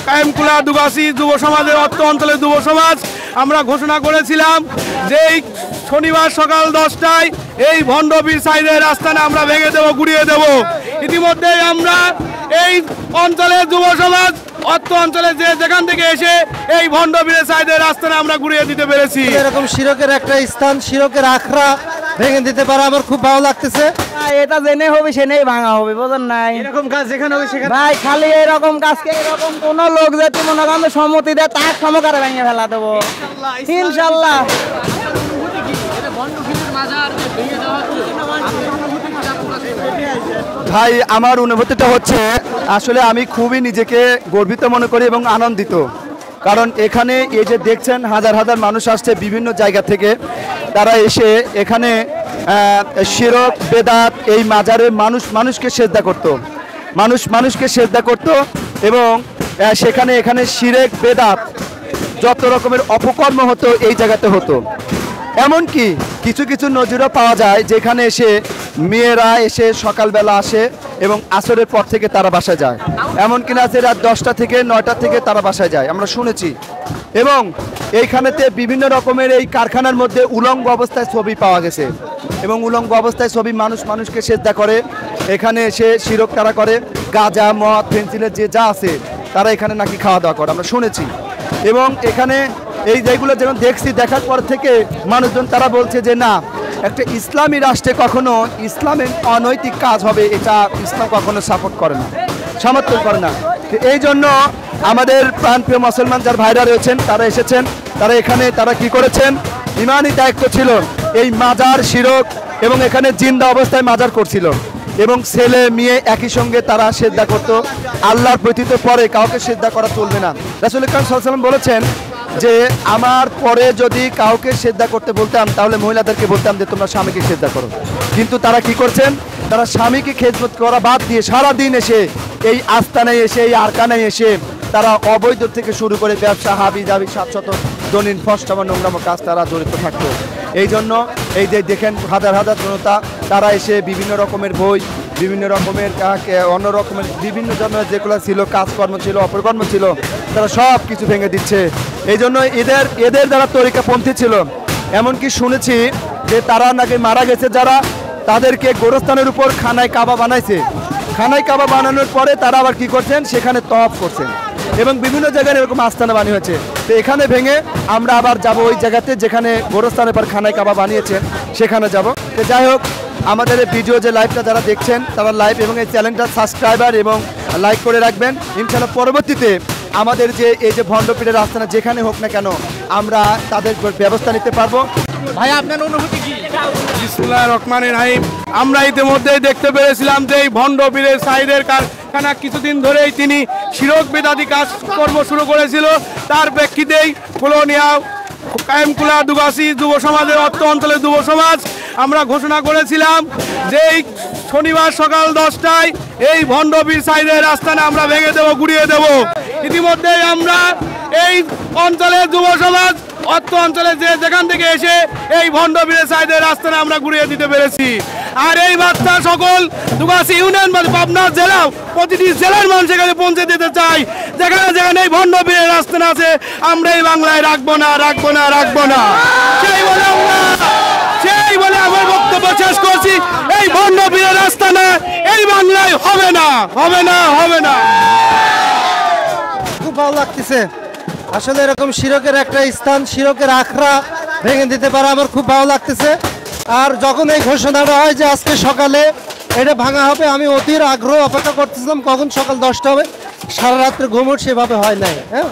কায়েমকুলা দুগাছি যুব সমাজের অত্র অঞ্চলের যুব সমাজ আমরা ঘোষণা করেছিলাম যে এই শনিবার সকাল 10টায় এই ভণ্ড পীর সাইদের আস্তানা আমরা ভেঙে দেব, গুড়িয়ে দেব। ইতিমধ্যেই আমরা এই অঞ্চলের যুব সমাজ অত্র অঞ্চলে যেখান থেকে এসে এই ভণ্ড পীর সাইদের আস্তানা আমরা গুড়িয়ে দিতে পেরেছি। এরকম শিরকের একটা স্থান, শিরকের আখড়া ভেঙে দিতে পারে আমার খুব ভালো লাগতেছে। এটা জেনে হবে সেনেই ভাঙা হবে, বোঝেন নাই? এরকম কাজ যেখানে হবে সেখানে ভাই খালি এরকম কাজকে এরকম কোন লোক যদি মনে করেন সম্মতি দেয় তার সমকারে ভেঙে ফেলা দেবো ইনশাল্লাহ। ভাই আমার অনুভূতিটা হচ্ছে আসলে আমি খুবই নিজেকে গর্বিত মনে করি এবং আনন্দিত, কারণ এখানে এই যে দেখছেন হাজার হাজার মানুষ আসছে বিভিন্ন জায়গা থেকে, তারা এসে এখানে শিরক বেদাত এই মাজারে মানুষকে সেজদা করত, মানুষকে সেজদা করত এবং এখানে শিরক বেদাত যত রকমের অপকর্ম হতো এই জায়গাতে হতো। এমনকি কিছু কিছু নজিরও পাওয়া যায় যেখানে এসে মেয়েরা এসে সকালবেলা আসে এবং আসরের পর থেকে তারা বাসায় যায়, এমনকি না রাত 10টা থেকে 9টা থেকে তারা বাসায় যায়, আমরা শুনেছি। এবং এইখানেতে বিভিন্ন রকমের এই কারখানার মধ্যে উলঙ্গ অবস্থায় ছবি পাওয়া গেছে এবং উলঙ্গ অবস্থায় ছবি মানুষকে সেজদা করে, এখানে এসে শিরক তারা করে, গাঁজা মদ পেন্সিলের যে যা আছে তারা এখানে নাকি খাওয়া দাওয়া করে, আমরা শুনেছি। এবং এখানে এই যেগুলো যেমন দেখছি, দেখার পর থেকে মানুষজন তারা বলছে যে না, একটা ইসলামী রাষ্ট্রে কখনো ইসলামের অনৈতিক কাজ হবে এটা ইসলাম কখনো সাপোর্ট করে না, সমর্থন করে না। এই জন্য আমাদের প্রাণপ্রিয় মুসলমান যার ভাইরা রয়েছেন তারা এসেছেন, তারা এখানে তারা কি করেছেন, ইমানি দায়িত্ব ছিল এই মাজার শিরক এবং এখানে জিন্দা অবস্থায় মাজার করছিল এবং ছেলে মেয়ে একই সঙ্গে তারা সেজদা করতো। আল্লাহর ব্যতীত পরে কাউকে সেজদা করা চলবে না। রাসূল আকরাম সাল্লাল্লাহু আলাইহি ওয়াসাল্লাম বলেছেন যে আমার পরে যদি কাউকে সেজদা করতে বলতাম তাহলে মহিলাদেরকে বলতাম যে তোমরা স্বামীকে সেজদা করো, কিন্তু তারা কি করছেন, তারা স্বামীকে খেদমত করা বাদ দিয়ে সারাদিন এসে এই আস্তানায় এসে এই আরকানায় এসে তারা অবৈধ থেকে শুরু করে ব্যবসা হাবি জাবি 700 দনিন ফসটামা নোংরামো কাজ তারা জড়িত থাকতো। এই জন্য এই যে দেখেন হাজার হাজার জনতা তারা এসে বিভিন্ন রকমের বই, বিভিন্ন রকমের অন্য রকমের বিভিন্ন ধরনের যেগুলো ছিল কাজকর্ম ছিল অপকর্ম ছিল তারা সব কিছু ভেঙে দিচ্ছে। এই জন্য এদের যারা তরিকাপন্থী ছিল, এমনকি শুনেছি যে তারা নাকি মারা গেছে যারা, তাদেরকে গোরস্থানের উপর খানায় কাবা বানাইছে, খানায় কাবা বানানোর পরে তারা আবার কি করছেন, সেখানে তওয়াফ করছেন এবং বিভিন্ন জায়গায় এরকম আস্তানা বানিয়ে হয়েছে। তো এখানে ভেঙে আমরা আবার যাব ওই জায়গাতে যেখানে গোরস্থানের পর খানায় কাবা বানিয়েছেন সেখানে যাব। তো যাই হোক, আমাদের এই ভিডিও যে লাইভটা যারা দেখছেন তারা লাইভ এবং এই চ্যানেলটা সাবস্ক্রাইবার এবং লাইক করে রাখবেন। ইনশাআল্লাহ পরবর্তীতে আমাদের যে এই যে ভণ্ড পীরের আস্তানা যেখানে হোক না কেন আমরা তাদের ব্যবস্থা নিতে পারবো। ভাই আপনার অনুভূতি কি? বিসমিল্লাহির রহমানির রহিম। আমরা ইতিমধ্যেই দেখতে পেরেছিলাম যে এই ভণ্ড পীরের সাইদের কারখানা কিছুদিন ধরেই তিনি শিরক বেদাতি কাজকর্ম শুরু করেছিল, তার প্রেক্ষিতেই কুলোনিয়া কায়েমকুলা দুগাছি যুব সমাজের অত্র অঞ্চলের যুব সমাজ আমরা ঘোষণা করেছিলাম যে এই শনিবার সকাল 10টায় এই ভণ্ড পীর সাইদের আস্তানা আমরা ভেঙে দেব, গুড়িয়ে দেব। ইতিমধ্যেই আমরা এই অঞ্চলের যুব সমাজ অত্র অঞ্চলে যেখান থেকে এসে এই ভণ্ড পীর সাইদের আস্তানা আমরা গুড়িয়ে দিতে পেরেছি। আর এই বার্তা সকল দুগাছি ইউনিয়ন পাবনা জেলা প্রতিটি জেলার মানুষ এখানে পৌঁছে দিতে চাই, যেখানে যেখানে এই ভণ্ড পীরের আস্তানা আছে আমরা এই বাংলায় রাখবো না, রাখবো না, রাখবো না। সেই বলে আমার বক্তব্য শেষ করছি। এই ভণ্ড পীরের আস্তানা এই বাংলায় হবে না, হবে না, হবে না। খুব ভালো লাগতেছে আসলে এরকম শিরকের একটা স্থান, শিরকের আখড়া ভেঙে দিতে পারে আমার খুব ভালো লাগতেছে। আর যখন এই ঘোষণাটা হয় যে আজকে সকালে এটা ভাঙা হবে, আমি অধীর আগ্রহ অপেক্ষা করতেছিলাম কখন সকাল 10টা হবে, সারা রাত্রে ঘুমোট সেভাবে হয় নাই। হ্যাঁ,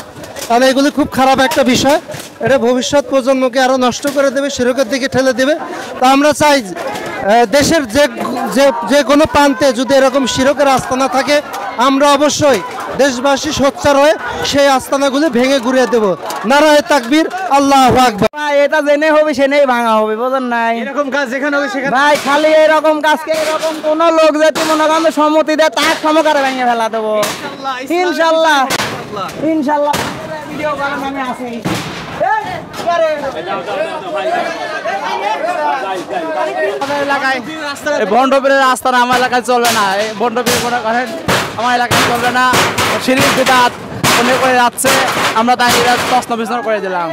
তাহলে এগুলি খুব খারাপ একটা বিষয়, এটা ভবিষ্যৎ প্রজন্মকে আরও নষ্ট করে দেবে, শিরকের দিকে ঠেলে দেবে। তা আমরা চাই দেশের যে কোনো প্রান্তে যদি এরকম শিরকের আস্তানা থাকে আমরা অবশ্যই দেশবাসী সোচ্চার হয়ে সেই আস্তানাগুলি ভেঙে ঘুরিয়ে দেব। নারায়ে তাকবীর, আল্লাহু আকবার। এটা জেনে হবে সেনেই ভাঙা হবে, বোঝেন নাই? এরকম কাজ যেখানে হবে সেখানে ভাই খালি এরকম কাজকে এরকম কোন লোক যদি মনে করেন সম্মতি দেয় তার সমকারে ভেঙে ফেলা দেবো ইনশাল্লাহ, ইনশাল্লাহ। ভিডিও করার নামে আসি ভণ্ড পীরের আস্তানা আমার এলাকায় চলবে না। এই ভণ্ড পীর মনে করেন আমার এলাকায় চলবে না। শিরক বিদআত মনে করে যাচ্ছে আমরা তাই প্রশ্ন বিচনা করে দিলাম।